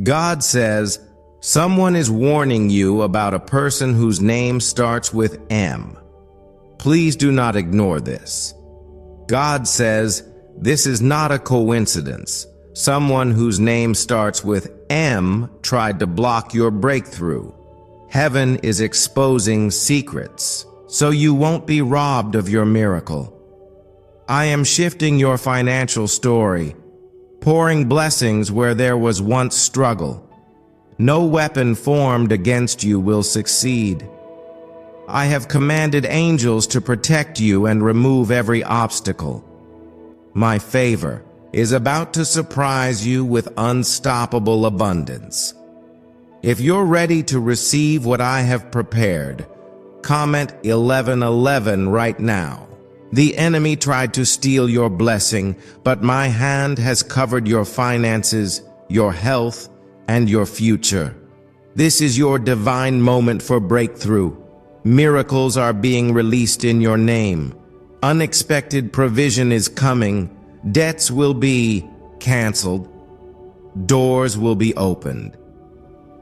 God says, someone is warning you about a person whose name starts with M. Please do not ignore this. God says, this is not a coincidence. Someone whose name starts with M tried to block your breakthrough. Heaven is exposing secrets, so you won't be robbed of your miracle. I am shifting your financial story, pouring blessings where there was once struggle. No weapon formed against you will succeed. I have commanded angels to protect you and remove every obstacle. My favor is about to surprise you with unstoppable abundance. If you're ready to receive what I have prepared, comment 1111 right now. The enemy tried to steal your blessing, but my hand has covered your finances, your health, and your future. This is your divine moment for breakthrough. Miracles are being released in your name. Unexpected provision is coming. Debts will be canceled. Doors will be opened.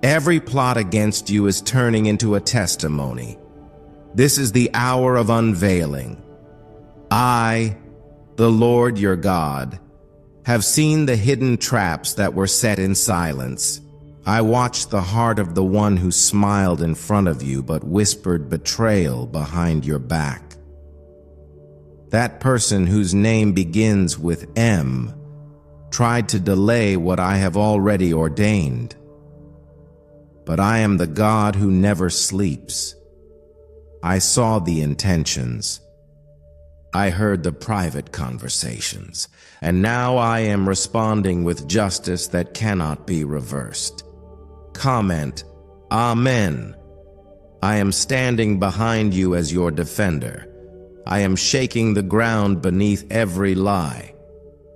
Every plot against you is turning into a testimony. This is the hour of unveiling. I, the Lord your God, have seen the hidden traps that were set in silence. I watched the heart of the one who smiled in front of you but whispered betrayal behind your back. That person whose name begins with M tried to delay what I have already ordained. But I am the God who never sleeps. I saw the intentions. I heard the private conversations, and now I am responding with justice that cannot be reversed. Comment, Amen. I am standing behind you as your defender. I am shaking the ground beneath every lie.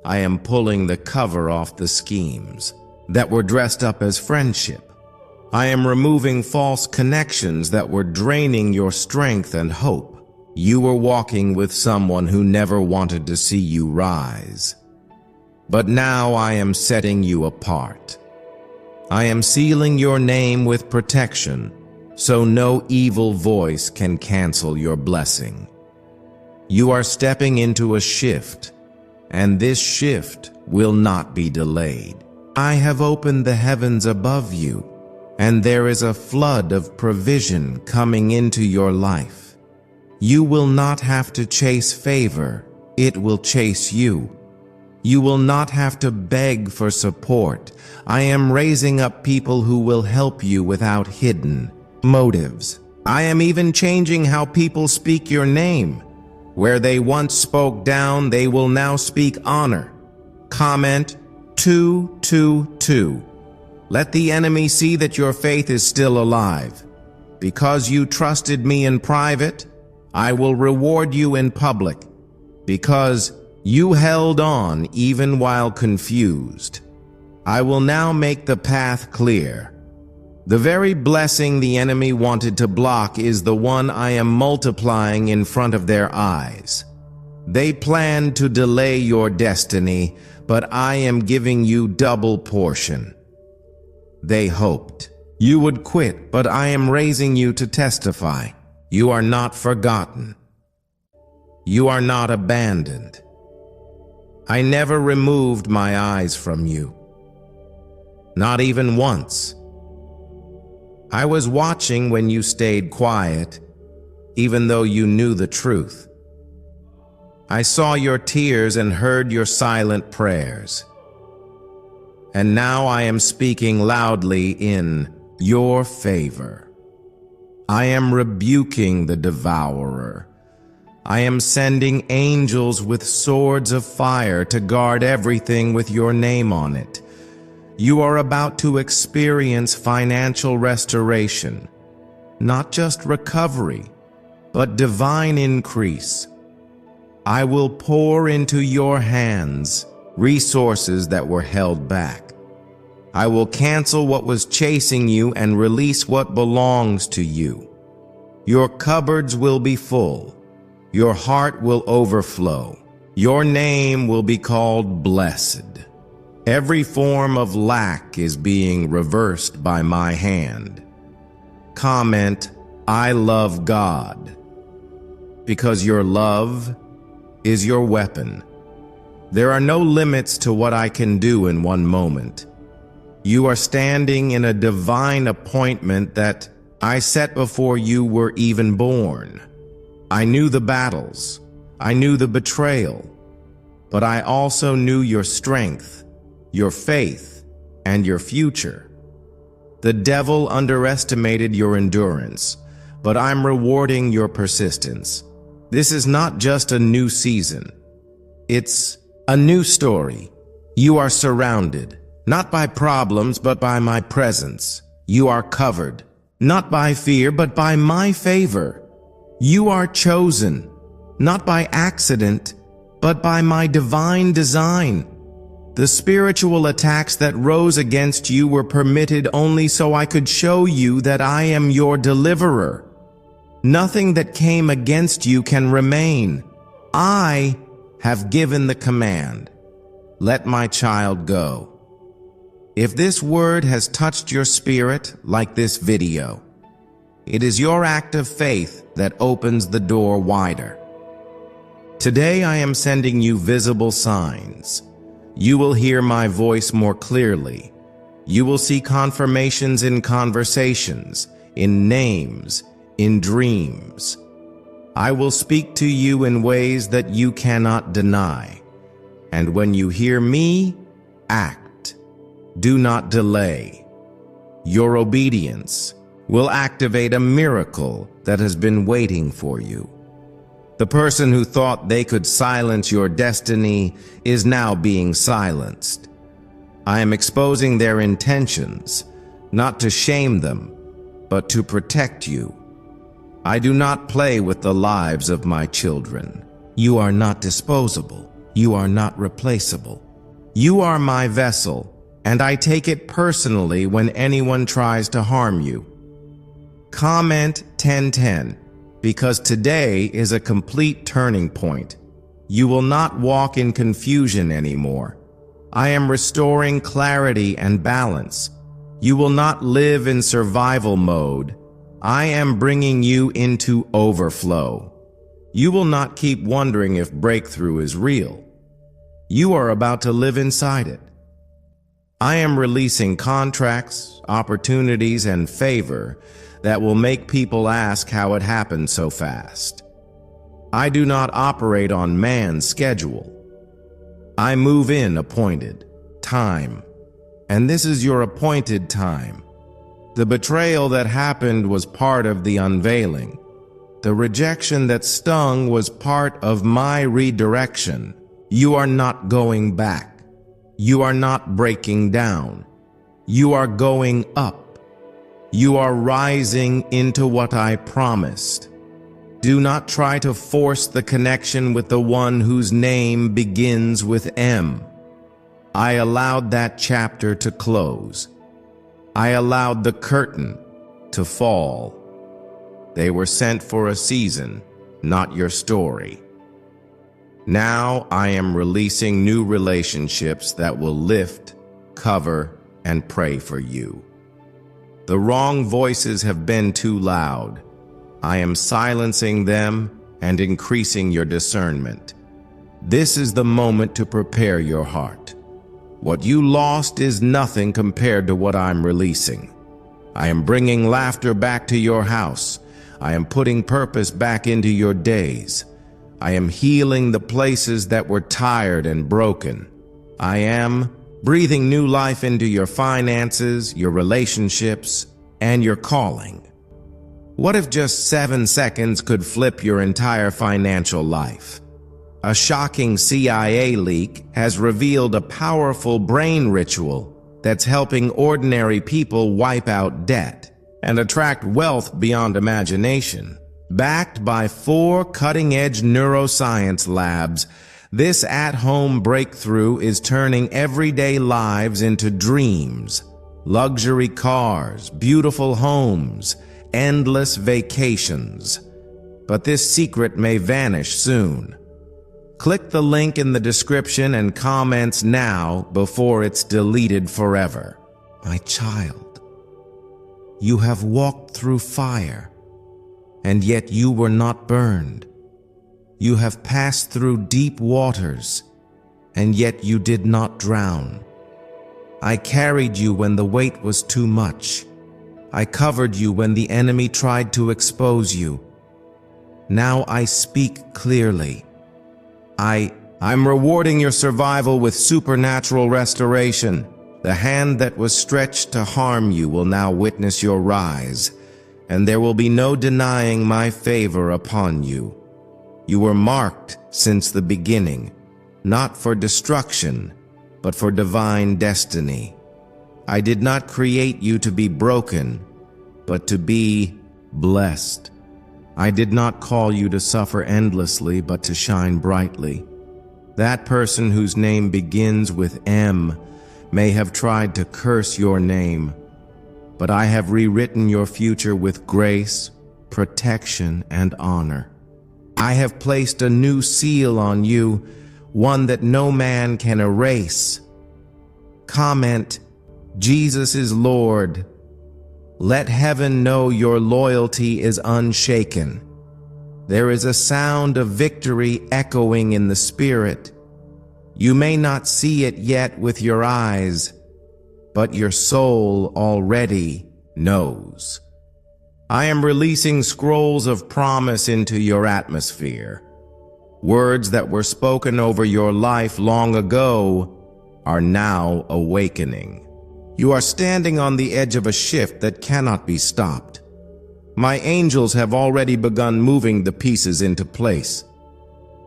I am pulling the cover off the schemes that were dressed up as friendship. I am removing false connections that were draining your strength and hope. You were walking with someone who never wanted to see you rise. But now I am setting you apart. I am sealing your name with protection, so no evil voice can cancel your blessing. You are stepping into a shift, and this shift will not be delayed. I have opened the heavens above you, and there is a flood of provision coming into your life. You will not have to chase favor, it will chase you. You will not have to beg for support. I am raising up people who will help you without hidden motives. I am even changing how people speak your name. Where they once spoke down, they will now speak honor. Comment 222. Let the enemy see that your faith is still alive. Because you trusted me in private, I will reward you in public. Because you held on even while confused, I will now make the path clear. The very blessing the enemy wanted to block is the one I am multiplying in front of their eyes. They planned to delay your destiny, but I am giving you double portion. They hoped you would quit, but I am raising you to testify. You are not forgotten. You are not abandoned. I never removed my eyes from you. Not even once. I was watching when you stayed quiet, even though you knew the truth. I saw your tears and heard your silent prayers. And now I am speaking loudly in your favor. I am rebuking the devourer. I am sending angels with swords of fire to guard everything with your name on it. You are about to experience financial restoration, not just recovery, but divine increase. I will pour into your hands resources that were held back. I will cancel what was chasing you and release what belongs to you. Your cupboards will be full. Your heart will overflow. Your name will be called blessed. Every form of lack is being reversed by my hand. Comment, I love God, because your love is your weapon. There are no limits to what I can do in one moment. You are standing in a divine appointment that I set before you were even born. I knew the battles. I knew the betrayal. But I also knew your strength, your faith, and your future. The devil underestimated your endurance, but I'm rewarding your persistence. This is not just a new season. It's a new story. You are surrounded, not by problems, but by my presence. You are covered, not by fear, but by my favor. You are chosen, not by accident, but by my divine design. The spiritual attacks that rose against you were permitted only so I could show you that I am your deliverer. Nothing that came against you can remain. I have given the command. Let my child go. If this word has touched your spirit like this video, it is your act of faith that opens the door wider. Today I am sending you visible signs. You will hear my voice more clearly. You will see confirmations in conversations, in names, in dreams. I will speak to you in ways that you cannot deny. And when you hear me, act. Do not delay. Your obedience will activate a miracle that has been waiting for you. The person who thought they could silence your destiny is now being silenced. I am exposing their intentions, not to shame them, but to protect you. I do not play with the lives of my children. You are not disposable. You are not replaceable. You are my vessel, and I take it personally when anyone tries to harm you. Comment 1010, because today is a complete turning point. You will not walk in confusion anymore. I am restoring clarity and balance. You will not live in survival mode. I am bringing you into overflow. You will not keep wondering if breakthrough is real. You are about to live inside it. I am releasing contracts, opportunities, and favor that will make people ask how it happened so fast. I do not operate on man's schedule. I move in appointed time, and this is your appointed time. The betrayal that happened was part of the unveiling. The rejection that stung was part of my redirection. You are not going back. You are not breaking down. You are going up. You are rising into what I promised. Do not try to force the connection with the one whose name begins with M. I allowed that chapter to close. I allowed the curtain to fall. They were sent for a season, not your story. Now I am releasing new relationships that will lift, cover, and pray for you. The wrong voices have been too loud. I am silencing them and increasing your discernment. This is the moment to prepare your heart. What you lost is nothing compared to what I'm releasing. I am bringing laughter back to your house. I am putting purpose back into your days. I am healing the places that were tired and broken. I am breathing new life into your finances, your relationships, and your calling. What if just 7 seconds could flip your entire financial life? A shocking CIA leak has revealed a powerful brain ritual that's helping ordinary people wipe out debt and attract wealth beyond imagination. Backed by 4 cutting-edge neuroscience labs, this at-home breakthrough is turning everyday lives into dreams. Luxury cars, beautiful homes, endless vacations. But this secret may vanish soon. Click the link in the description and comments now before it's deleted forever. My child, you have walked through fire, and yet you were not burned. You have passed through deep waters, and yet you did not drown. I carried you when the weight was too much. I covered you when the enemy tried to expose you. Now I speak clearly. I'm rewarding your survival with supernatural restoration. The hand that was stretched to harm you will now witness your rise, and there will be no denying my favor upon you. You were marked since the beginning, not for destruction, but for divine destiny. I did not create you to be broken, but to be blessed. I did not call you to suffer endlessly, but to shine brightly. That person whose name begins with M may have tried to curse your name, but I have rewritten your future with grace, protection, and honor. I have placed a new seal on you, one that no man can erase. Comment, Jesus is Lord. Let heaven know your loyalty is unshaken. There is a sound of victory echoing in the spirit. You may not see it yet with your eyes, but your soul already knows. I am releasing scrolls of promise into your atmosphere. Words that were spoken over your life long ago are now awakening. You are standing on the edge of a shift that cannot be stopped. My angels have already begun moving the pieces into place.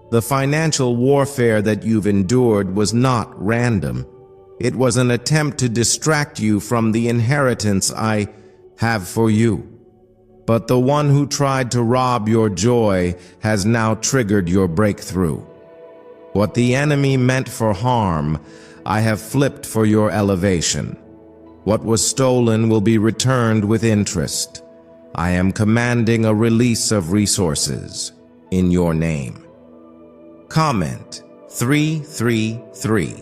The financial warfare that you've endured was not random. It was an attempt to distract you from the inheritance I have for you. But the one who tried to rob your joy has now triggered your breakthrough. What the enemy meant for harm, I have flipped for your elevation. What was stolen will be returned with interest. I am commanding a release of resources in your name. Comment 333.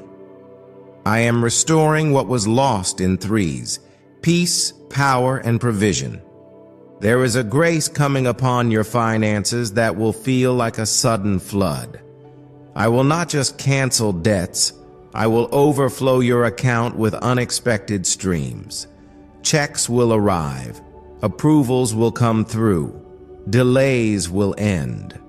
I am restoring what was lost in threes: peace, power, and provision. There is a grace coming upon your finances that will feel like a sudden flood. I will not just cancel debts, I will overflow your account with unexpected streams. Checks will arrive, approvals will come through, delays will end.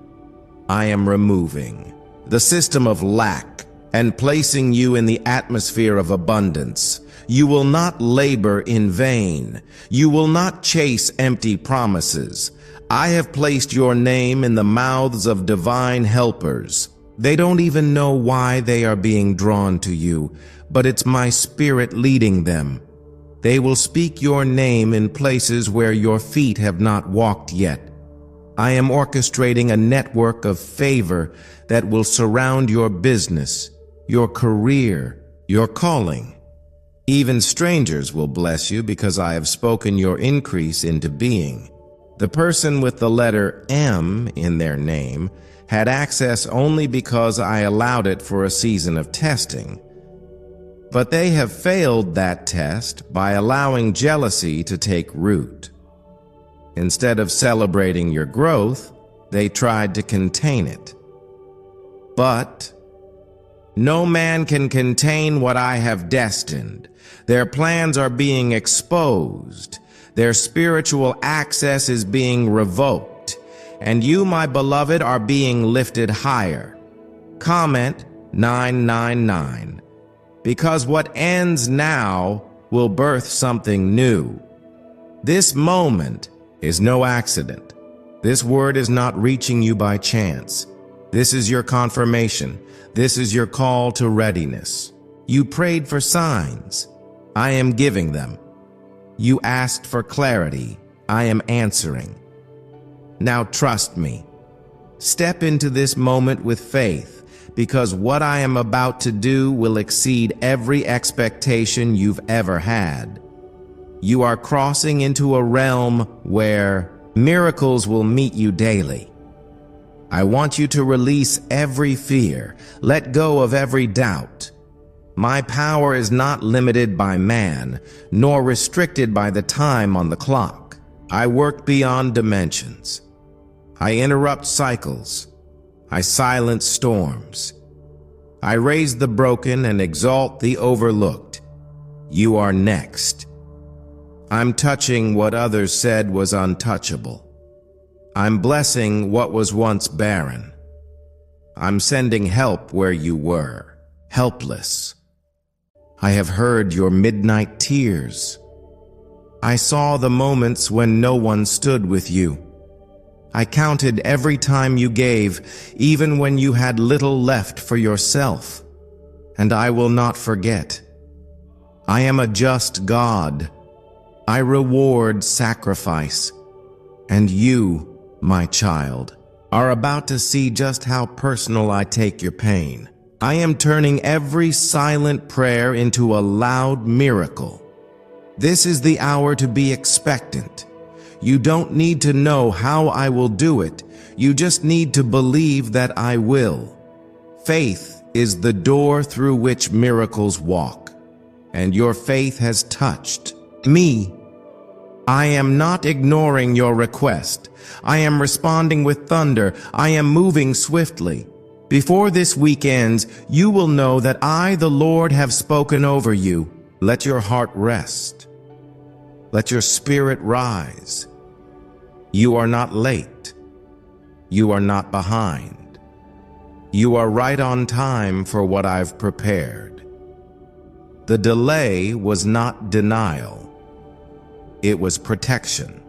I am removing the system of lack and placing you in the atmosphere of abundance. You will not labor in vain. You will not chase empty promises. I have placed your name in the mouths of divine helpers. They don't even know why they are being drawn to you, but it's my spirit leading them. They will speak your name in places where your feet have not walked yet. I am orchestrating a network of favor that will surround your business, your career, your calling. Even strangers will bless you because I have spoken your increase into being. The person with the letter M in their name had access only because I allowed it for a season of testing. But they have failed that test by allowing jealousy to take root. Instead of celebrating your growth, they tried to contain it. But no man can contain what I have destined. Their plans are being exposed. Their spiritual access is being revoked. And you, my beloved, are being lifted higher. Comment 999. Because what ends now will birth something new. This moment is no accident. This word is not reaching you by chance. This is your confirmation. This is your call to readiness. You prayed for signs. I am giving them. You asked for clarity. I am answering. Now trust me. Step into this moment with faith, because what I am about to do will exceed every expectation you've ever had. You are crossing into a realm where miracles will meet you daily. I want you to release every fear, let go of every doubt. My power is not limited by man, nor restricted by the time on the clock. I work beyond dimensions. I interrupt cycles. I silence storms. I raise the broken and exalt the overlooked. You are next. I'm touching what others said was untouchable. I'm blessing what was once barren. I'm sending help where you were, helpless. I have heard your midnight tears. I saw the moments when no one stood with you. I counted every time you gave, even when you had little left for yourself. And I will not forget. I am a just God. I reward sacrifice. And you, my child, are about to see just how personal I take your pain. I am turning every silent prayer into a loud miracle. This is the hour to be expectant. You don't need to know how I will do it. You just need to believe that I will. Faith is the door through which miracles walk. And your faith has touched me. I am not ignoring your request. I am responding with thunder. I am moving swiftly. Before this week ends, you will know that I, the Lord, have spoken over you. Let your heart rest. Let your spirit rise. You are not late. You are not behind. You are right on time for what I've prepared. The delay was not denial. It was protection.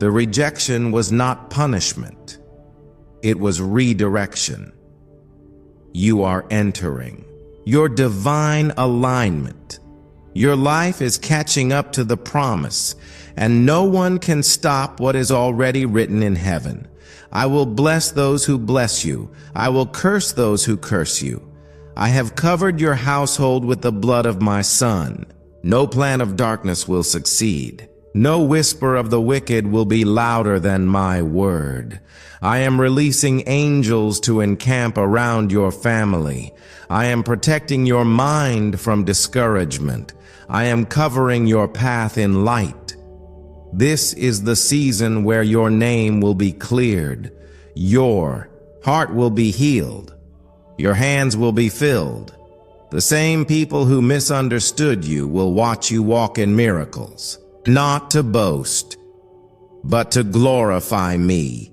The rejection was not punishment. It was redirection. You are entering your divine alignment. Your life is catching up to the promise, and no one can stop what is already written in heaven. I will bless those who bless you. I will curse those who curse you. I have covered your household with the blood of my Son. No plan of darkness will succeed. No whisper of the wicked will be louder than my word. I am releasing angels to encamp around your family. I am protecting your mind from discouragement. I am covering your path in light. This is the season where your name will be cleared. Your heart will be healed. Your hands will be filled. The same people who misunderstood you will watch you walk in miracles, not to boast, but to glorify me.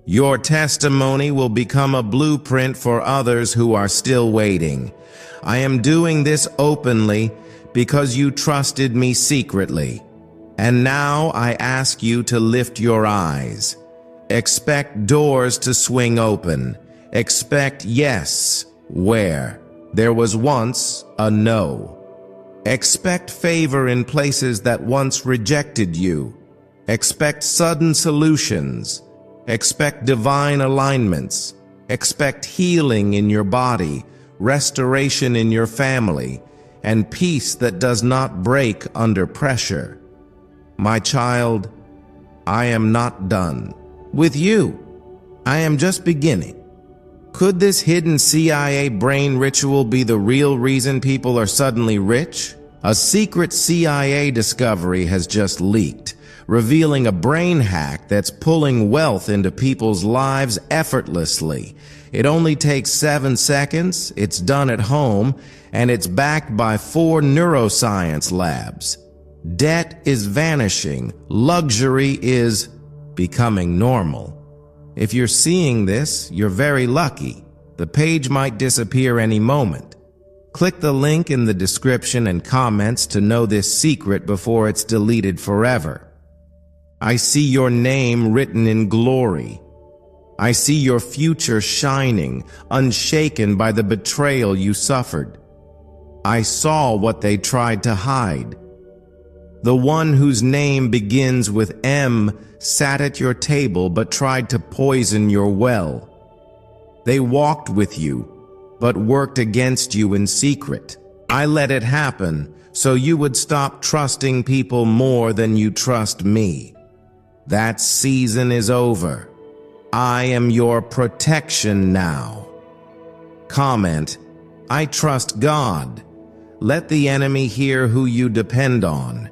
Your testimony will become a blueprint for others who are still waiting. I am doing this openly because you trusted me secretly. And now I ask you to lift your eyes. Expect doors to swing open. Expect yes, where there was once a no. Expect favor in places that once rejected you. Expect sudden solutions. Expect divine alignments. Expect healing in your body, restoration in your family, and peace that does not break under pressure. My child, I am not done with you. I am just beginning. Could this hidden CIA brain ritual be the real reason people are suddenly rich? A secret CIA discovery has just leaked, revealing a brain hack that's pulling wealth into people's lives effortlessly. It only takes 7 seconds, it's done at home, and it's backed by 4 neuroscience labs. Debt is vanishing. Luxury is becoming normal. If you're seeing this, you're very lucky. The page might disappear any moment. Click the link in the description and comments to know this secret before it's deleted forever. I see your name written in glory. I see your future shining, unshaken by the betrayal you suffered. I saw what they tried to hide. The one whose name begins with M sat at your table but tried to poison your well. They walked with you, but worked against you in secret. I let it happen so you would stop trusting people more than you trust me. That season is over. I am your protection now. Comment, I trust God. Let the enemy hear who you depend on.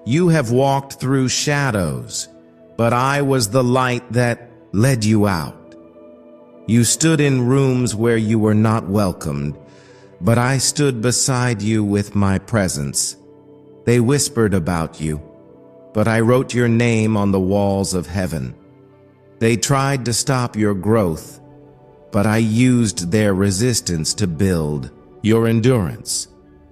You have walked through shadows, but I was the light that led you out. You stood in rooms where you were not welcomed, but I stood beside you with my presence. They whispered about you, but I wrote your name on the walls of heaven. They tried to stop your growth, but I used their resistance to build your endurance.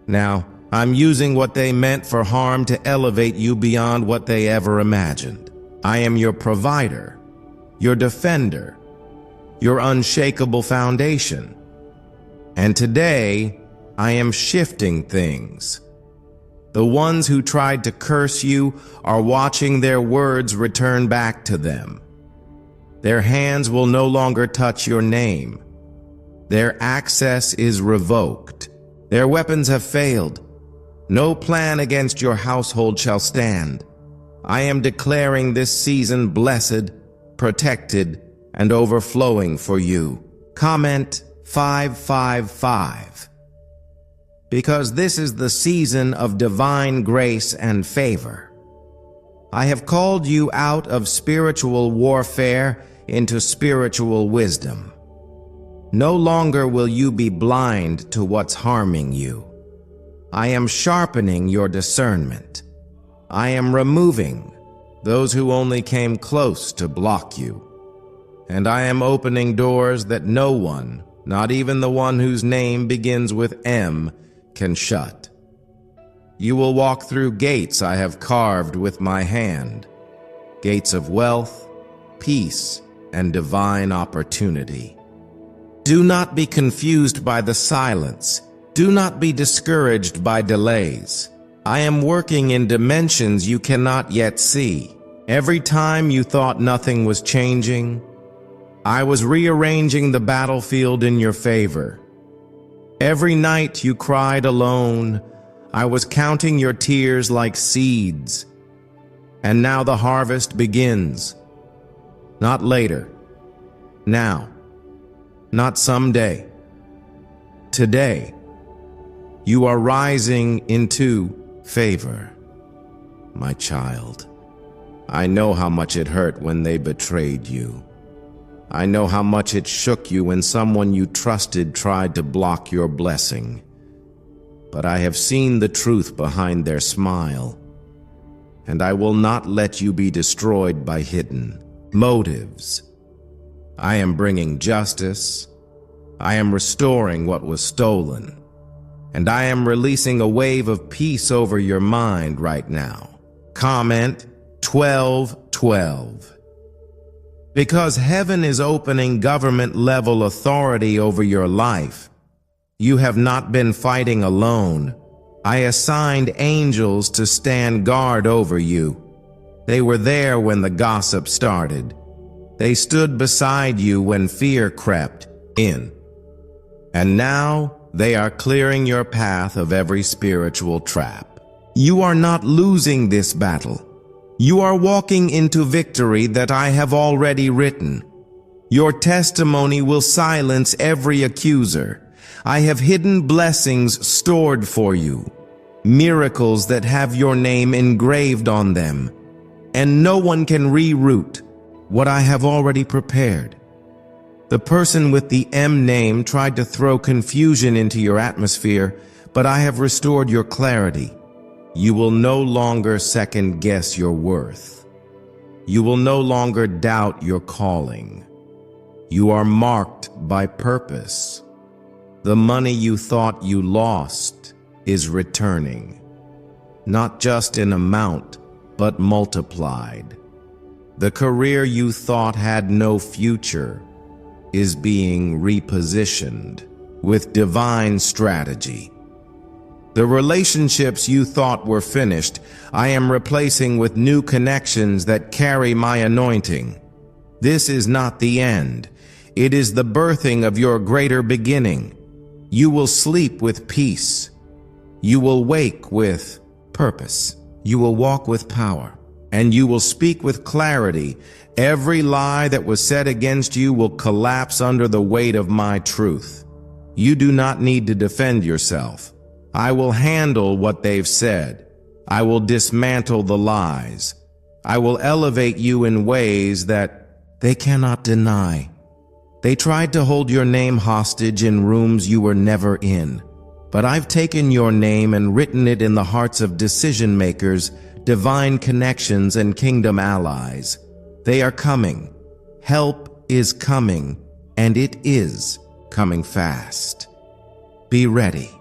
Now, I'm using what they meant for harm to elevate you beyond what they ever imagined. I am your provider, your defender, your unshakable foundation. And today, I am shifting things. The ones who tried to curse you are watching their words return back to them. Their hands will no longer touch your name. Their access is revoked. Their weapons have failed. No plan against your household shall stand. I am declaring this season blessed, protected, and overflowing for you. Comment 555. Because this is the season of divine grace and favor. I have called you out of spiritual warfare into spiritual wisdom. No longer will you be blind to what's harming you. I am sharpening your discernment. I am removing those who only came close to block you. And I am opening doors that no one, not even the one whose name begins with M, can shut. You will walk through gates I have carved with my hand, gates of wealth, peace, and divine opportunity. Do not be confused by the silence. Do not be discouraged by delays. I am working in dimensions you cannot yet see. Every time you thought nothing was changing, I was rearranging the battlefield in your favor. Every night you cried alone, I was counting your tears like seeds. And now the harvest begins. Not later. Now. Not someday. Today. You are rising into favor. My child, I know how much it hurt when they betrayed you. I know how much it shook you when someone you trusted tried to block your blessing. But I have seen the truth behind their smile, and I will not let you be destroyed by hidden motives. I am bringing justice. I am restoring what was stolen. And I am releasing a wave of peace over your mind right now. Comment 1212. Because heaven is opening government-level authority over your life. You have not been fighting alone. I assigned angels to stand guard over you. They were there when the gossip started. They stood beside you when fear crept in. And now they are clearing your path of every spiritual trap. You are not losing this battle. You are walking into victory that I have already written. Your testimony will silence every accuser. I have hidden blessings stored for you, miracles that have your name engraved on them, and no one can reroute what I have already prepared. The person with the M name tried to throw confusion into your atmosphere, but I have restored your clarity. You will no longer second-guess your worth. You will no longer doubt your calling. You are marked by purpose. The money you thought you lost is returning, not just in amount, but multiplied. The career you thought had no future is being repositioned with divine strategy. The relationships you thought were finished, I am replacing with new connections that carry my anointing. This is not the end. It is the birthing of your greater beginning. You will sleep with peace. You will wake with purpose. You will walk with power. and you will speak with clarity. Every lie that was said against you will collapse under the weight of my truth. You do not need to defend yourself. I will handle what they've said. I will dismantle the lies. I will elevate you in ways that they cannot deny. They tried to hold your name hostage in rooms you were never in. But I've taken your name and written it in the hearts of decision makers, divine connections, and kingdom allies. They are coming. Help is coming, and it is coming fast. Be ready.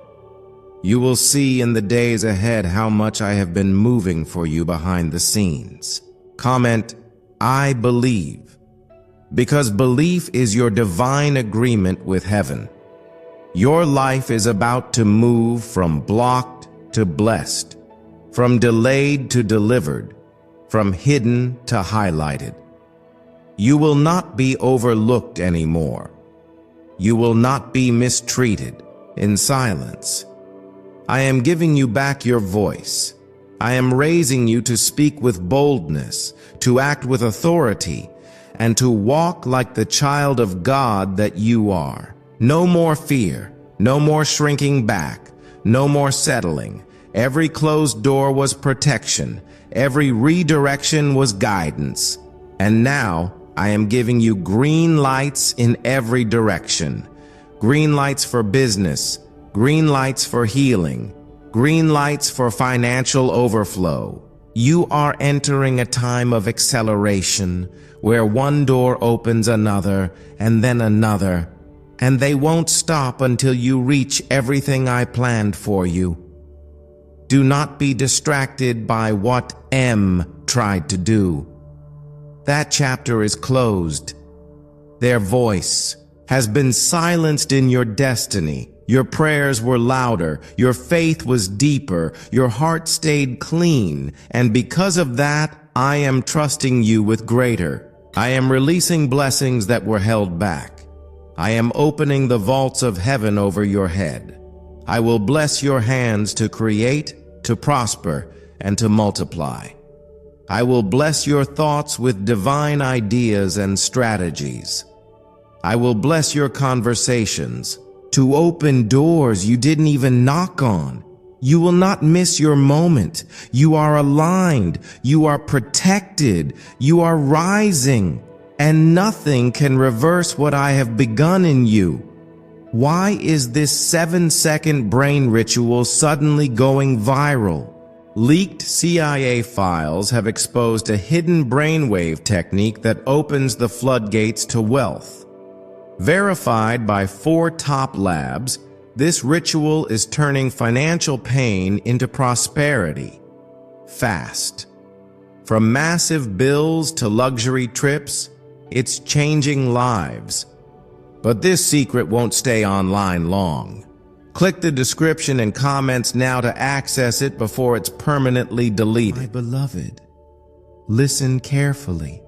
You will see in the days ahead how much I have been moving for you behind the scenes. Comment, I believe, because belief is your divine agreement with heaven. Your life is about to move from blocked to blessed, from delayed to delivered, from hidden to highlighted. You will not be overlooked anymore. You will not be mistreated in silence. I am giving you back your voice. I am raising you to speak with boldness, to act with authority, and to walk like the child of God that you are. No more fear, no more shrinking back, no more settling. Every closed door was protection. Every redirection was guidance. And now I am giving you green lights in every direction. Green lights for business, green lights for healing, green lights for financial overflow. You are entering a time of acceleration where one door opens another and then another, and they won't stop until you reach everything I planned for you. Do not be distracted by what M tried to do. That chapter is closed. Their voice has been silenced in your destiny. Your prayers were louder, your faith was deeper, your heart stayed clean, and because of that, I am trusting you with greater. I am releasing blessings that were held back. I am opening the vaults of heaven over your head. I will bless your hands to create, to prosper, and to multiply. I will bless your thoughts with divine ideas and strategies. I will bless your conversations to open doors you didn't even knock on. You will not miss your moment. You are aligned. You are protected. You are rising. And nothing can reverse what I have begun in you. Why is this 7-second brain ritual suddenly going viral? Leaked CIA files have exposed a hidden brainwave technique that opens the floodgates to wealth. Verified by 4 top labs, this ritual is turning financial pain into prosperity. Fast. From massive bills to luxury trips, it's changing lives. But this secret won't stay online long. Click the description and comments now to access it before it's permanently deleted. My beloved, listen carefully.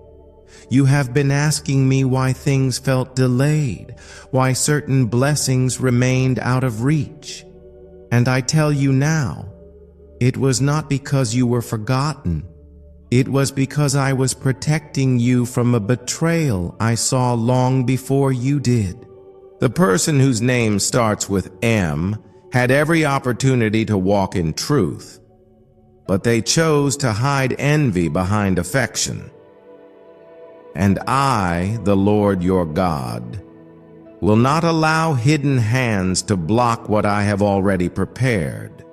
You have been asking me why things felt delayed, why certain blessings remained out of reach. And I tell you now, it was not because you were forgotten. It was because I was protecting you from a betrayal I saw long before you did. The person whose name starts with M had every opportunity to walk in truth, but they chose to hide envy behind affection. And I, the Lord your God, will not allow hidden hands to block what I have already prepared.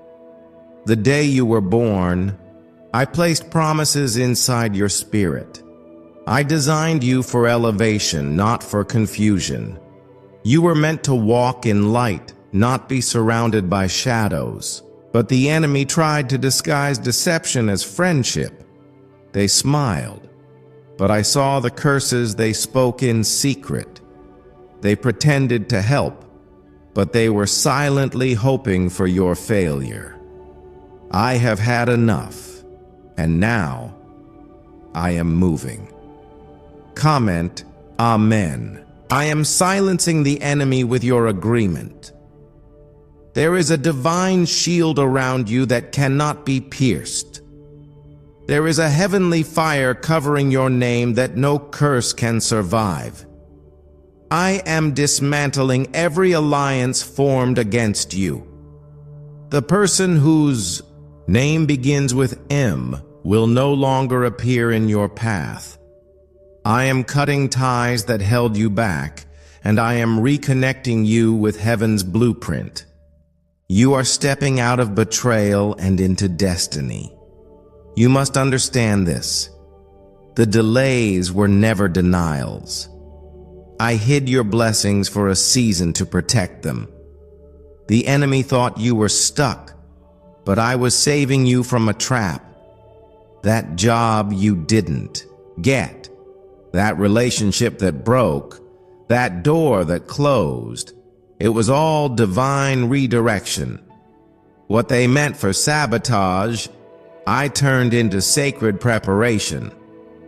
The day you were born, I placed promises inside your spirit. I designed you for elevation, not for confusion. You were meant to walk in light, not be surrounded by shadows. But the enemy tried to disguise deception as friendship. They smiled, but I saw the curses they spoke in secret. They pretended to help, but they were silently hoping for your failure. I have had enough, and now I am moving. Comment, Amen. I am silencing the enemy with your agreement. There is a divine shield around you that cannot be pierced. There is a heavenly fire covering your name that no curse can survive. I am dismantling every alliance formed against you. The person whose name begins with M will no longer appear in your path. I am cutting ties that held you back, and I am reconnecting you with heaven's blueprint. You are stepping out of betrayal and into destiny. You must understand this. The delays were never denials. I hid your blessings for a season to protect them. The enemy thought you were stuck, but I was saving you from a trap. That job you didn't get, that relationship that broke, that door that closed, it was all divine redirection. What they meant for sabotage, I turned into sacred preparation.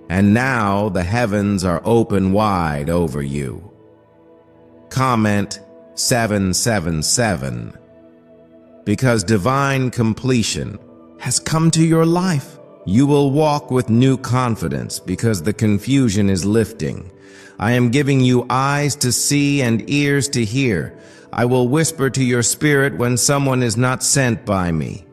And now the heavens are open wide over you. Comment 777. Because divine completion has come to your life. You will walk with new confidence because the confusion is lifting. I am giving you eyes to see and ears to hear. I will whisper to your spirit when someone is not sent by me.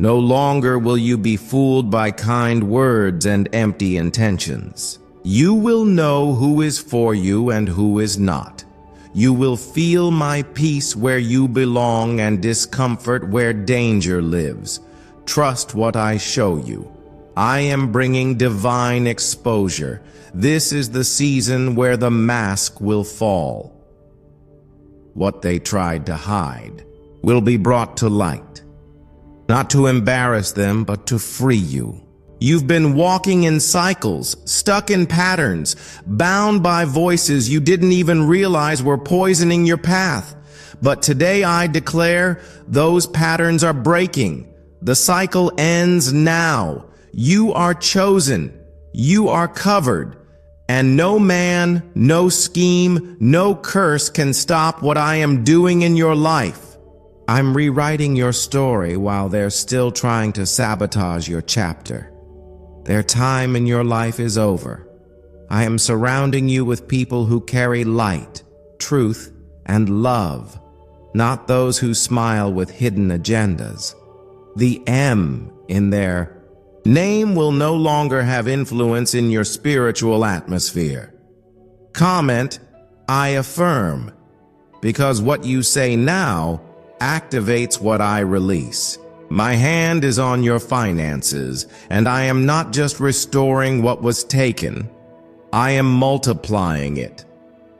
No longer will you be fooled by kind words and empty intentions. You will know who is for you and who is not. You will feel my peace where you belong and discomfort where danger lives. Trust what I show you. I am bringing divine exposure. This is the season where the mask will fall. What they tried to hide will be brought to light. Not to embarrass them, but to free you. You've been walking in cycles, stuck in patterns, bound by voices you didn't even realize were poisoning your path. But today I declare those patterns are breaking. The cycle ends now. You are chosen. You are covered. And no man, no scheme, no curse can stop what I am doing in your life. I'm rewriting your story while they're still trying to sabotage your chapter. Their time in your life is over. I am surrounding you with people who carry light, truth, and love, not those who smile with hidden agendas. The M in their name will no longer have influence in your spiritual atmosphere. Comment, I affirm, because what you say now activates what I release. My hand is on your finances, and I am not just restoring what was taken. I am multiplying it.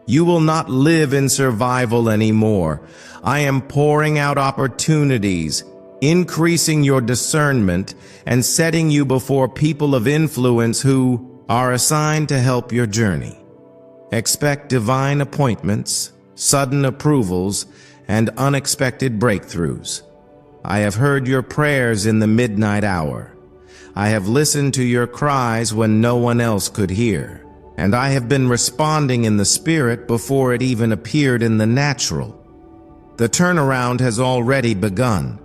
You will not live in survival anymore. I am pouring out opportunities, increasing your discernment, and setting you before people of influence who are assigned to help your journey. Expect divine appointments, sudden approvals, and unexpected breakthroughs. I have heard your prayers in the midnight hour. I have listened to your cries when no one else could hear, and I have been responding in the spirit before it even appeared in the natural. The turnaround has already begun.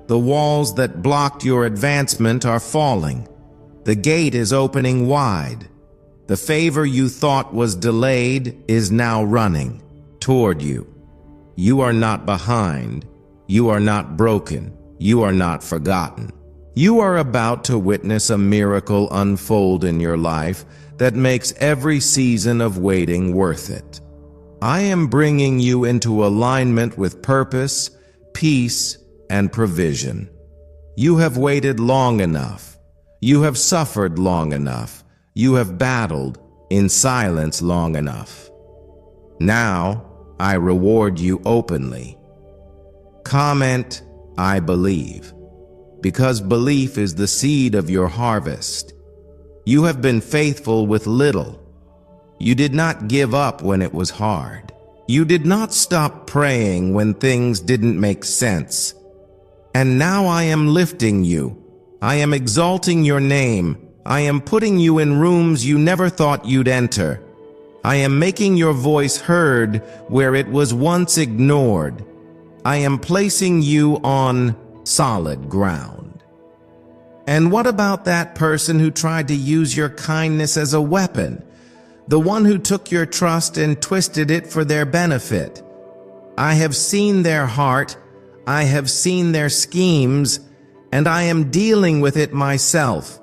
The walls that blocked your advancement are falling. The gate is opening wide. The favor you thought was delayed is now running toward you. You are not behind. You are not broken. You are not forgotten. You are about to witness a miracle unfold in your life that makes every season of waiting worth it. I am bringing you into alignment with purpose, peace, and provision. You have waited long enough. You have suffered long enough. You have battled in silence long enough. Now, I reward you openly. Comment, I believe, because belief is the seed of your harvest. You have been faithful with little. You did not give up when it was hard. You did not stop praying when things didn't make sense. And now I am lifting you. I am exalting your name. I am putting you in rooms you never thought you'd enter. I am making your voice heard where it was once ignored. I am placing you on solid ground. And what about that person who tried to use your kindness as a weapon? The one who took your trust and twisted it for their benefit? I have seen their heart, I have seen their schemes, and I am dealing with it myself.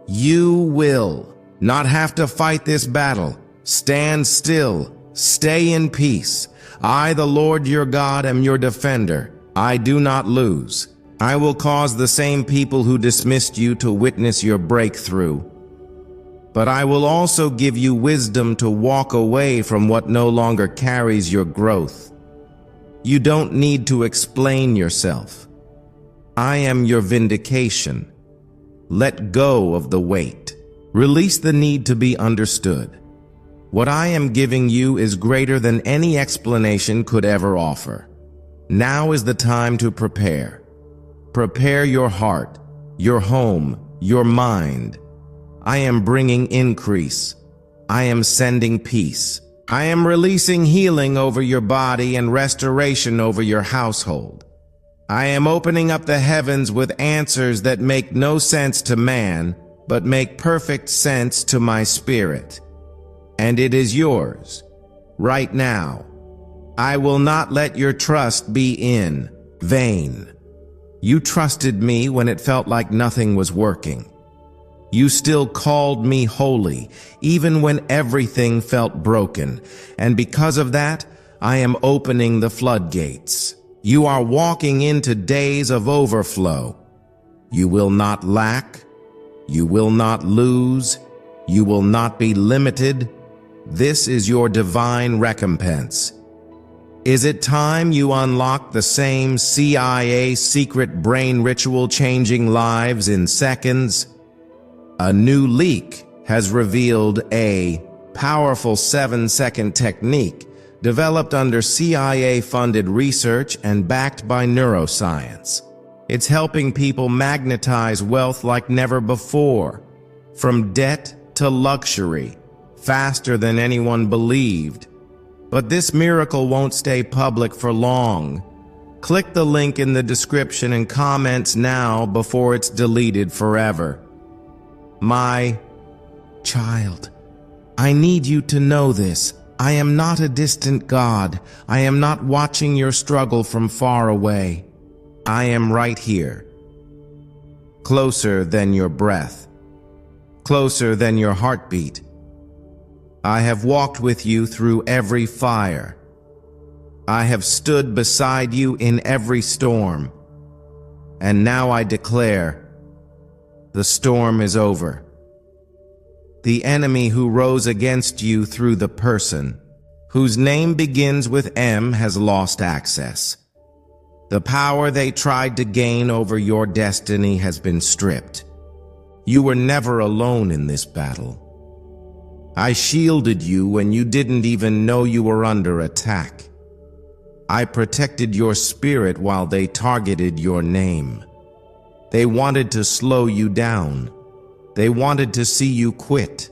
You will not have to fight this battle. Stand still, stay in peace. I, the Lord your God, am your defender. I do not lose. I will cause the same people who dismissed you to witness your breakthrough. But I will also give you wisdom to walk away from what no longer carries your growth. You don't need to explain yourself. I am your vindication. Let go of the weight. Release the need to be understood. What I am giving you is greater than any explanation could ever offer. Now is the time to prepare. Prepare your heart, your home, your mind. I am bringing increase. I am sending peace. I am releasing healing over your body and restoration over your household. I am opening up the heavens with answers that make no sense to man, but make perfect sense to my spirit. And it is yours, right now. I will not let your trust be in vain. You trusted me when it felt like nothing was working. You still called me holy, even when everything felt broken. And because of that, I am opening the floodgates. You are walking into days of overflow. You will not lack. You will not lose. You will not be limited. This is your divine recompense. Is it time you unlock the same CIA secret brain ritual changing lives in seconds? A new leak has revealed a powerful 7-second technique developed under CIA-funded research and backed by neuroscience. It's helping people magnetize wealth like never before, from debt to luxury, faster than anyone believed. But this miracle won't stay public for long. Click the link in the description and comments now before it's deleted forever. My child, I need you to know this. I am not a distant God. I am not watching your struggle from far away. I am right here, closer than your breath, closer than your heartbeat. I have walked with you through every fire. I have stood beside you in every storm. And now I declare, the storm is over. The enemy who rose against you through the person whose name begins with M has lost access. The power they tried to gain over your destiny has been stripped. You were never alone in this battle. I shielded you when you didn't even know you were under attack. I protected your spirit while they targeted your name. They wanted to slow you down. They wanted to see you quit.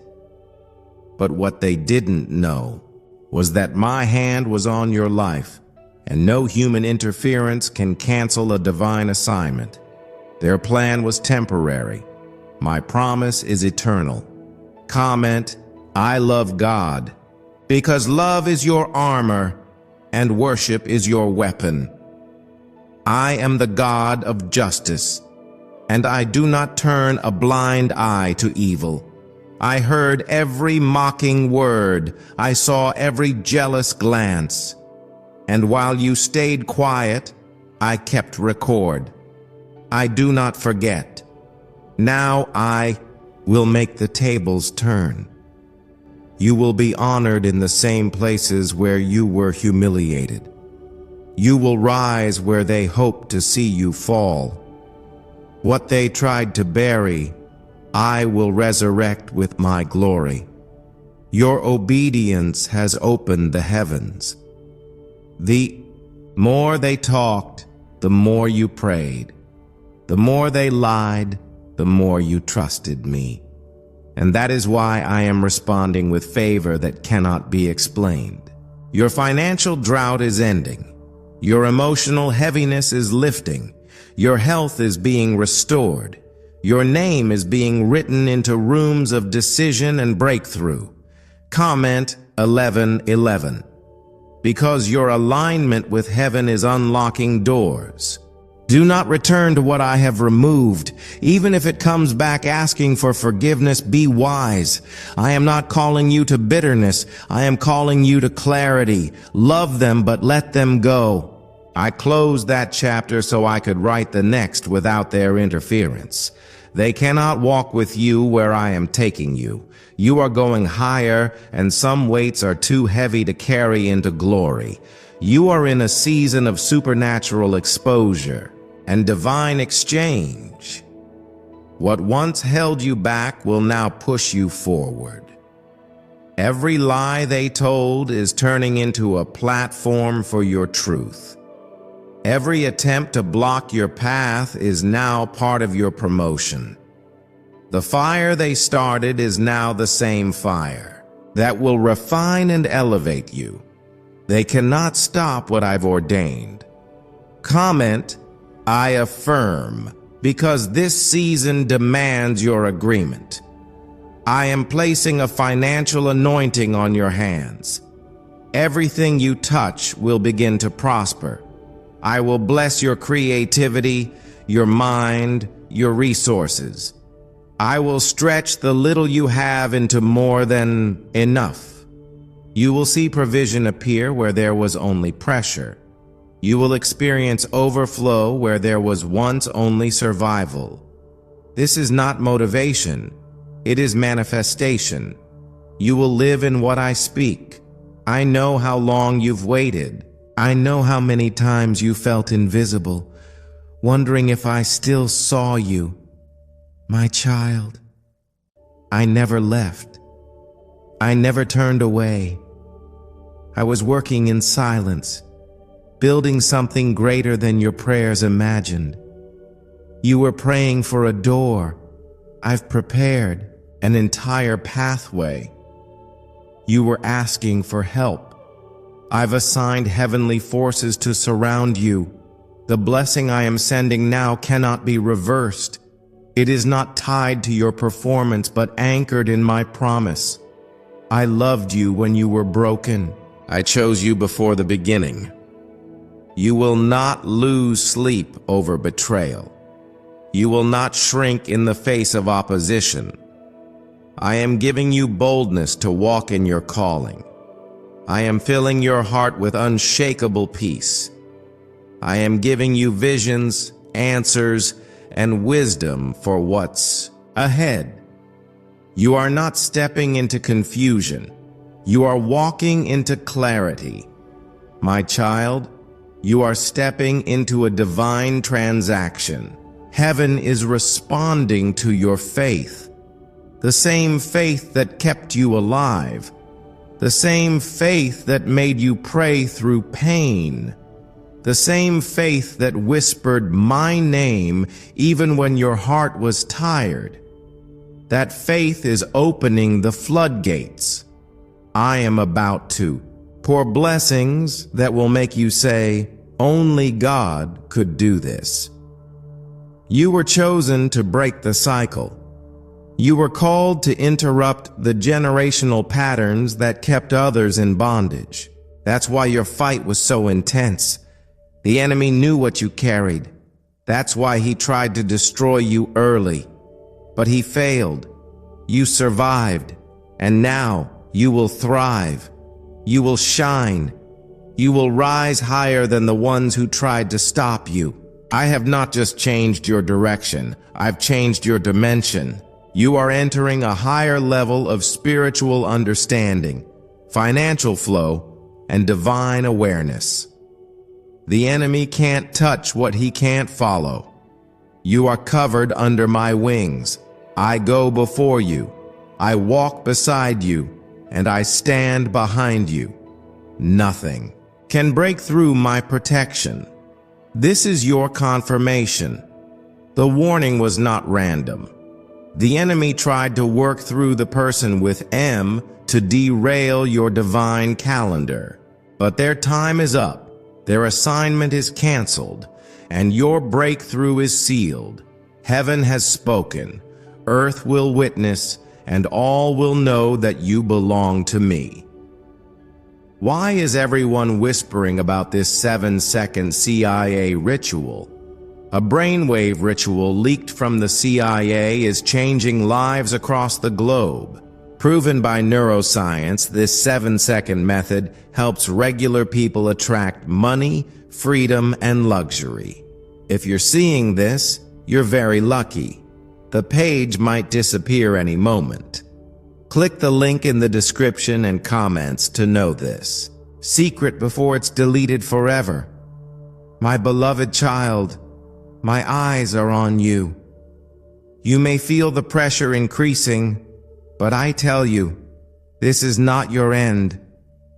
But what they didn't know was that my hand was on your life, and no human interference can cancel a divine assignment. Their plan was temporary. My promise is eternal. Comment, I love God, because love is your armor and worship is your weapon. I am the God of justice, and I do not turn a blind eye to evil. I heard every mocking word. I saw every jealous glance. And while you stayed quiet, I kept record. I do not forget. Now I will make the tables turn. You will be honored in the same places where you were humiliated. You will rise where they hoped to see you fall. What they tried to bury, I will resurrect with my glory. Your obedience has opened the heavens. The more they talked, the more you prayed. The more they lied, the more you trusted me. And that is why I am responding with favor that cannot be explained. Your financial drought is ending. Your emotional heaviness is lifting. Your health is being restored. Your name is being written into rooms of decision and breakthrough. Comment 11:11. Because your alignment with heaven is unlocking doors. Do not return to what I have removed. Even if it comes back asking for forgiveness, be wise. I am not calling you to bitterness. I am calling you to clarity. Love them, but let them go. I closed that chapter so I could write the next without their interference. They cannot walk with you where I am taking you. You are going higher, and some weights are too heavy to carry into glory. You are in a season of supernatural exposure and divine exchange. What once held you back will now push you forward. Every lie they told is turning into a platform for your truth. Every attempt to block your path is now part of your promotion. The fire they started is now the same fire that will refine and elevate you. They cannot stop what I've ordained. Comment, I affirm, because this season demands your agreement. I am placing a financial anointing on your hands. Everything you touch will begin to prosper. I will bless your creativity, your mind, your resources. I will stretch the little you have into more than enough. You will see provision appear where there was only pressure. You will experience overflow where there was once only survival. This is not motivation. It is manifestation. You will live in what I speak. I know how long you've waited. I know how many times you felt invisible, wondering if I still saw you. My child, I never left. I never turned away. I was working in silence, building something greater than your prayers imagined. You were praying for a door. I've prepared an entire pathway. You were asking for help. I've assigned heavenly forces to surround you. The blessing I am sending now cannot be reversed. It is not tied to your performance, but anchored in my promise. I loved you when you were broken. I chose you before the beginning. You will not lose sleep over betrayal. You will not shrink in the face of opposition. I am giving you boldness to walk in your calling. I am filling your heart with unshakable peace. I am giving you visions, answers, and wisdom for what's ahead. You are not stepping into confusion. You are walking into clarity. My child, you are stepping into a divine transaction. Heaven is responding to your faith. The same faith that kept you alive. The same faith that made you pray through pain. The same faith that whispered my name even when your heart was tired. That faith is opening the floodgates. I am about to pour blessings that will make you say, only God could do this. You were chosen to break the cycle. You were called to interrupt the generational patterns that kept others in bondage. That's why your fight was so intense. The enemy knew what you carried. That's why he tried to destroy you early. But he failed. You survived. And now you will thrive. You will shine. You will rise higher than the ones who tried to stop you. I have not just changed your direction. I've changed your dimension. You are entering a higher level of spiritual understanding, financial flow, and divine awareness. The enemy can't touch what he can't follow. You are covered under my wings. I go before you. I walk beside you, and I stand behind you. Nothing can break through my protection. This is your confirmation. The warning was not random. The enemy tried to work through the person with M to derail your divine calendar. But their time is up. Their assignment is canceled, and your breakthrough is sealed. Heaven has spoken, earth will witness, and all will know that you belong to me. Why is everyone whispering about this 7-second CIA ritual? A brainwave ritual leaked from the CIA is changing lives across the globe. Proven by neuroscience, this 7-second method helps regular people attract money, freedom, and luxury. If you're seeing this, you're very lucky. The page might disappear any moment. Click the link in the description and comments to know this. Secret before it's deleted forever. My beloved child, my eyes are on you. You may feel the pressure increasing, but I tell you, this is not your end.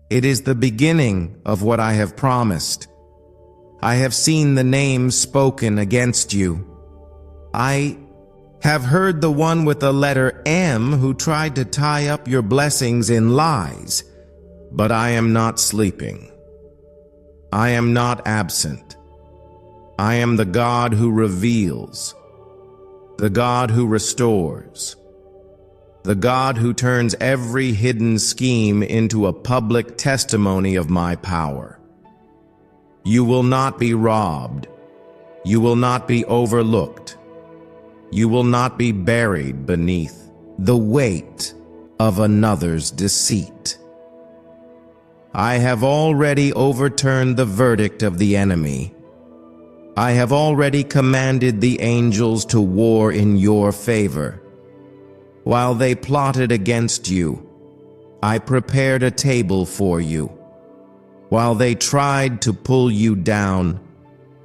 It is the beginning of what I have promised. I have seen the names spoken against you. I have heard the one with the letter M who tried to tie up your blessings in lies, but I am not sleeping. I am not absent. I am the God who reveals, the God who restores, the God who turns every hidden scheme into a public testimony of my power. You will not be robbed. You will not be overlooked. You will not be buried beneath the weight of another's deceit. I have already overturned the verdict of the enemy. I have already commanded the angels to war in your favor. While they plotted against you, I prepared a table for you. While they tried to pull you down,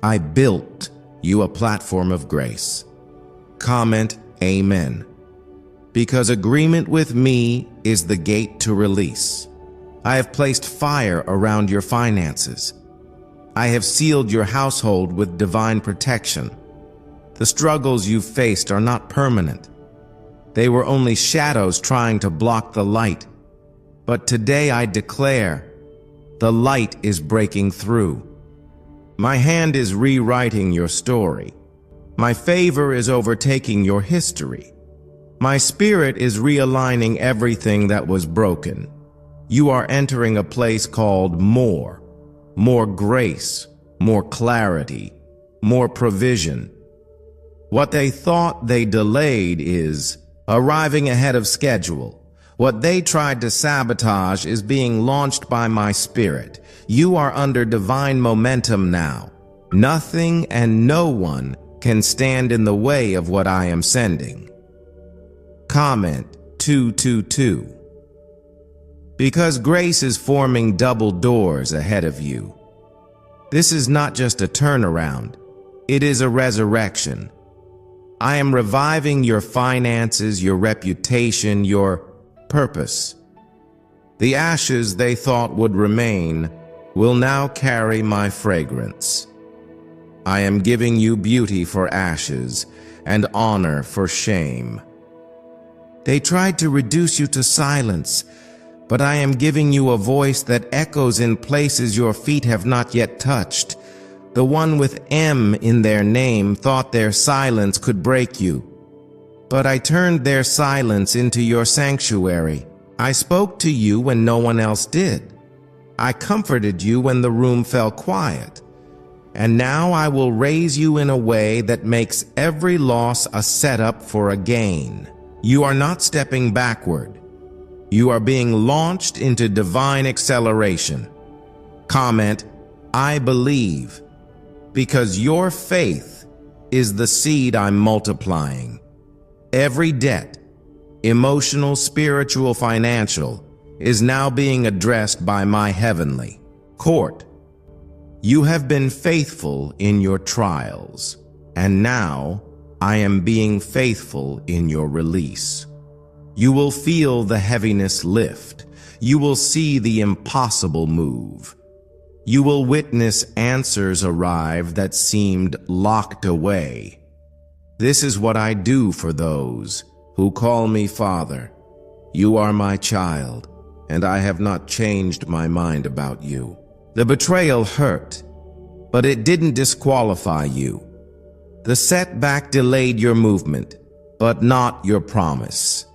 I built you a platform of grace. Comment Amen. Because agreement with me is the gate to release. I have placed fire around your finances. I have sealed your household with divine protection. The struggles you've faced are not permanent. They were only shadows trying to block the light. But today I declare, the light is breaking through. My hand is rewriting your story. My favor is overtaking your history. My spirit is realigning everything that was broken. You are entering a place called more grace, more clarity, more provision. What they thought they delayed is arriving ahead of schedule. What they tried to sabotage is being launched by my spirit. You are under divine momentum now. Nothing and no one can stand in the way of what I am sending. Comment 222. Because grace is forming double doors ahead of you. This is not just a turnaround, it is a resurrection. I am reviving your finances, your reputation, your purpose. The ashes they thought would remain will now carry my fragrance. I am giving you beauty for ashes and honor for shame. They tried to reduce you to silence, but I am giving you a voice that echoes in places your feet have not yet touched. The one with M in their name thought their silence could break you. But I turned their silence into your sanctuary. I spoke to you when no one else did. I comforted you when the room fell quiet. And now I will raise you in a way that makes every loss a setup for a gain. You are not stepping backward. You are being launched into divine acceleration. Comment, I believe, because your faith is the seed I'm multiplying. Every debt, emotional, spiritual, financial, is now being addressed by my heavenly court. You have been faithful in your trials, and now I am being faithful in your release. You will feel the heaviness lift. You will see the impossible move. You will witness answers arrive that seemed locked away. This is what I do for those who call me Father. You are my child, and I have not changed my mind about you. The betrayal hurt, but it didn't disqualify you. The setback delayed your movement, but not your promise.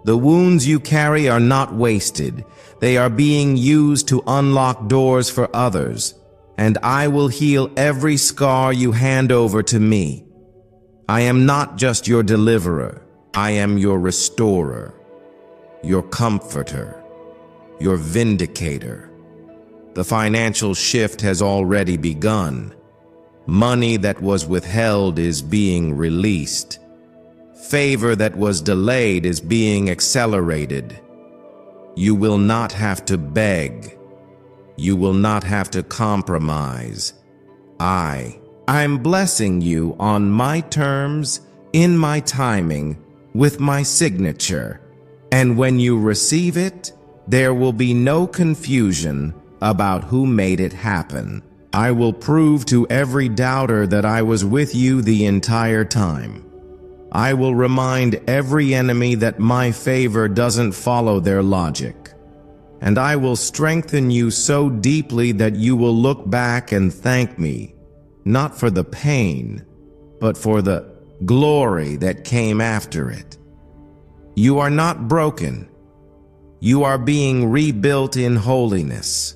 The wounds you carry are not wasted. They are being used to unlock doors for others, and I will heal every scar you hand over to me. I am not just your deliverer. I am your restorer, your comforter, your vindicator. The financial shift has already begun. Money that was withheld is being released. Favor that was delayed is being accelerated. You will not have to beg. You will not have to compromise. I'm blessing you on my terms, in my timing, with my signature. And when you receive it, there will be no confusion about who made it happen. I will prove to every doubter that I was with you the entire time. I will remind every enemy that my favor doesn't follow their logic. And I will strengthen you so deeply that you will look back and thank me, not for the pain, but for the glory that came after it. You are not broken. You are being rebuilt in holiness.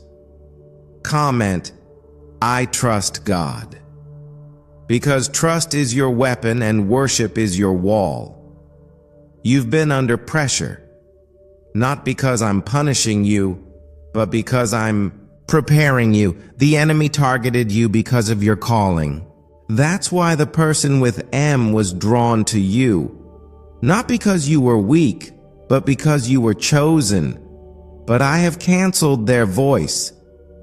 Comment, I trust God. Because trust is your weapon and worship is your wall. You've been under pressure, not because I'm punishing you, but because I'm preparing you. The enemy targeted you because of your calling. That's why the person with M was drawn to you. Not because you were weak, but because you were chosen. But I have canceled their voice.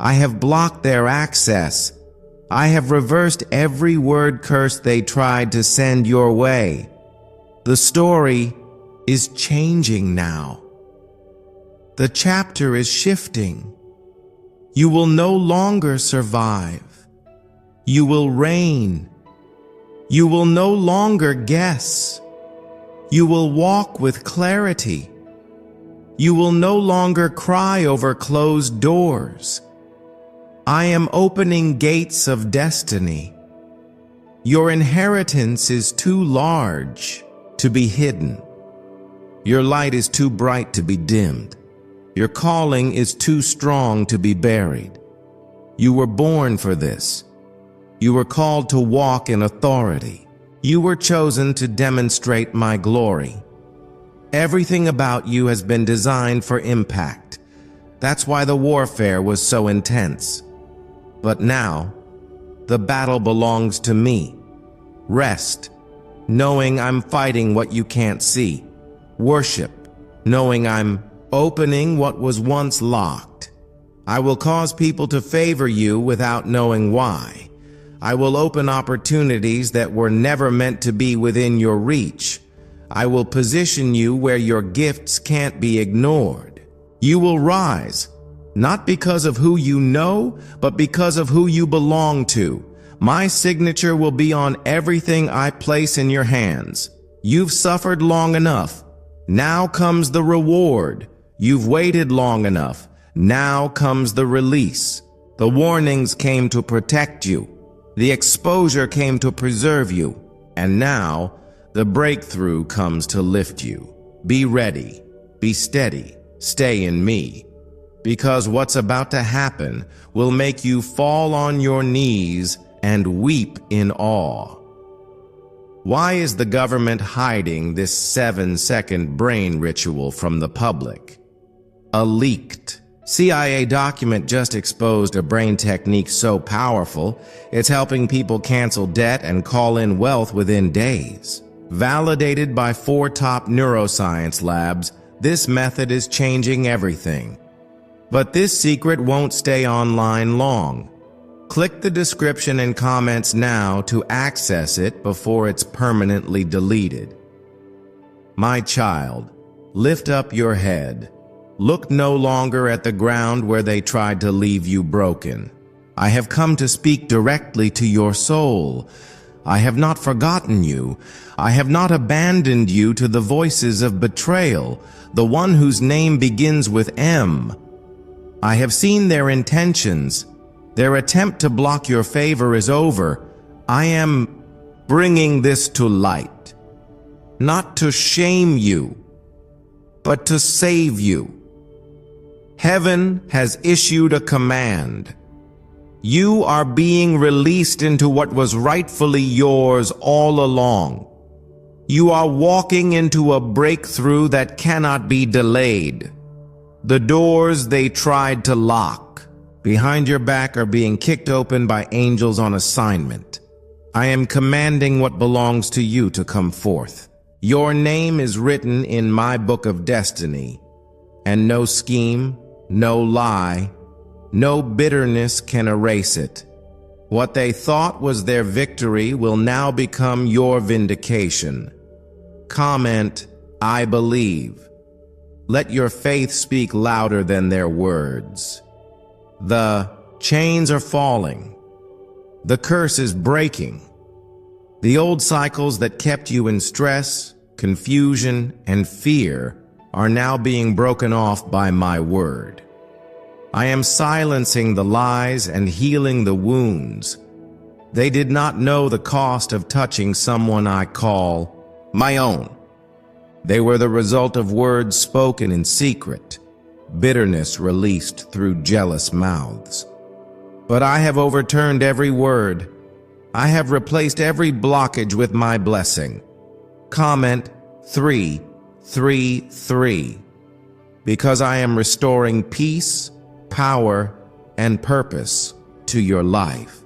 I have blocked their access. I have reversed every word curse they tried to send your way. The story is changing now. The chapter is shifting. You will no longer survive. You will reign. You will no longer guess. You will walk with clarity. You will no longer cry over closed doors. I am opening gates of destiny. Your inheritance is too large to be hidden. Your light is too bright to be dimmed. Your calling is too strong to be buried. You were born for this. You were called to walk in authority. You were chosen to demonstrate my glory. Everything about you has been designed for impact. That's why the warfare was so intense. But now, the battle belongs to me. Rest, knowing I'm fighting what you can't see. Worship, knowing I'm opening what was once locked. I will cause people to favor you without knowing why. I will open opportunities that were never meant to be within your reach. I will position you where your gifts can't be ignored. You will rise, not because of who you know, but because of who you belong to. My signature will be on everything I place in your hands. You've suffered long enough. Now comes the reward. You've waited long enough. Now comes the release. The warnings came to protect you. The exposure came to preserve you. And now, the breakthrough comes to lift you. Be ready. Be steady. Stay in me. Because what's about to happen will make you fall on your knees and weep in awe. Why is the government hiding this 7-second brain ritual from the public? A leaked CIA document just exposed a brain technique so powerful, it's helping people cancel debt and call in wealth within days. Validated by 4 top neuroscience labs, this method is changing everything. But this secret won't stay online long. Click the description and comments now to access it before it's permanently deleted. My child, lift up your head. Look no longer at the ground where they tried to leave you broken. I have come to speak directly to your soul. I have not forgotten you. I have not abandoned you to the voices of betrayal, the one whose name begins with M. I have seen their intentions. Their attempt to block your favor is over. I am bringing this to light, not to shame you, but to save you. Heaven has issued a command. You are being released into what was rightfully yours all along. You are walking into a breakthrough that cannot be delayed. The doors they tried to lock behind your back are being kicked open by angels on assignment. I am commanding what belongs to you to come forth. Your name is written in my book of destiny, and no scheme, no lie, no bitterness can erase it. What they thought was their victory will now become your vindication. Comment, I believe. Let your faith speak louder than their words. The chains are falling. The curse is breaking. The old cycles that kept you in stress, confusion, and fear are now being broken off by my word. I am silencing the lies and healing the wounds. They did not know the cost of touching someone I call my own. They were the result of words spoken in secret, bitterness released through jealous mouths. But I have overturned every word. I have replaced every blockage with my blessing. Comment 333. Because I am restoring peace, power, and purpose to your life.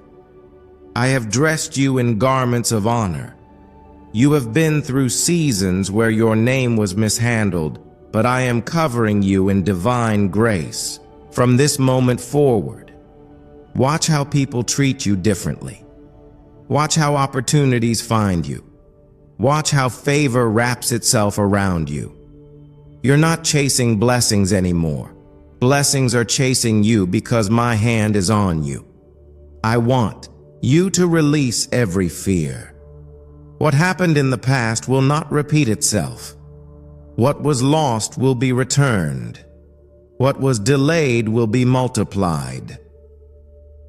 I have dressed you in garments of honor. You have been through seasons where your name was mishandled, but I am covering you in divine grace. From this moment forward, watch how people treat you differently. Watch how opportunities find you. Watch how favor wraps itself around you. You're not chasing blessings anymore. Blessings are chasing you because my hand is on you. I want you to release every fear. What happened in the past will not repeat itself. What was lost will be returned. What was delayed will be multiplied.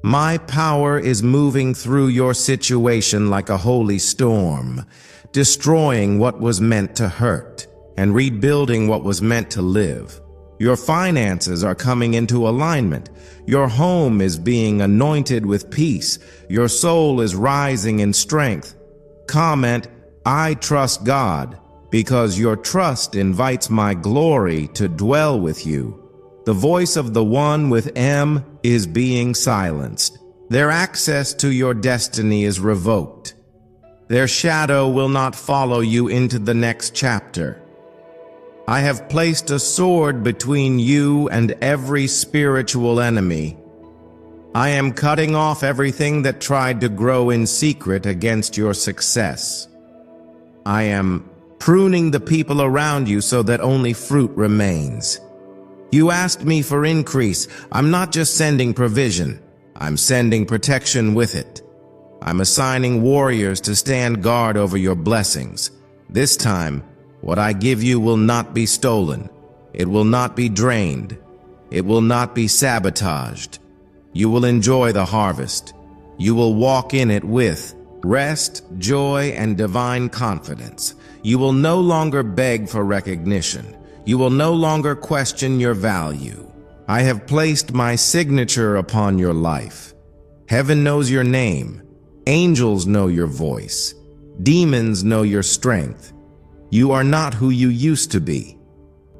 My power is moving through your situation like a holy storm, destroying what was meant to hurt and rebuilding what was meant to live. Your finances are coming into alignment. Your home is being anointed with peace. Your soul is rising in strength. Comment, I trust God, because your trust invites my glory to dwell with you. The voice of the one with M is being silenced. Their access to your destiny is revoked. Their shadow will not follow you into the next chapter. I have placed a sword between you and every spiritual enemy. I am cutting off everything that tried to grow in secret against your success. I am pruning the people around you so that only fruit remains. You asked me for increase. I'm not just sending provision. I'm sending protection with it. I'm assigning warriors to stand guard over your blessings. This time, what I give you will not be stolen. It will not be drained. It will not be sabotaged. You will enjoy the harvest. You will walk in it with rest, joy, and divine confidence. You will no longer beg for recognition. You will no longer question your value. I have placed my signature upon your life. Heaven knows your name. Angels know your voice. Demons know your strength. You are not who you used to be.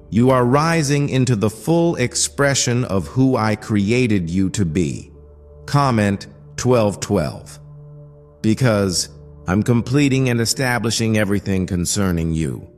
You are rising into the full expression of who I created you to be. Comment 1212. Because I'm completing and establishing everything concerning you.